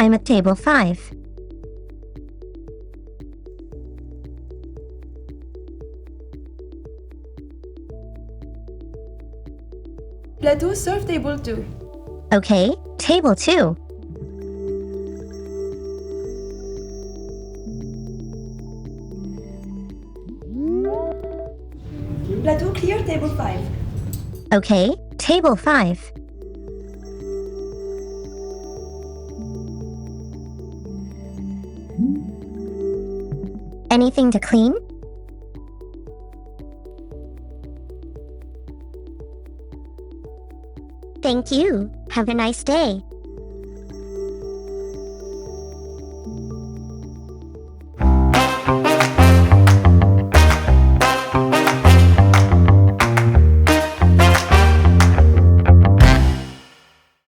I'm at table 5. Plato, serve table 2. Okay, table 2. Plato, clear table 5. Okay, table 5. Anything to clean? Thank you. Have a nice day.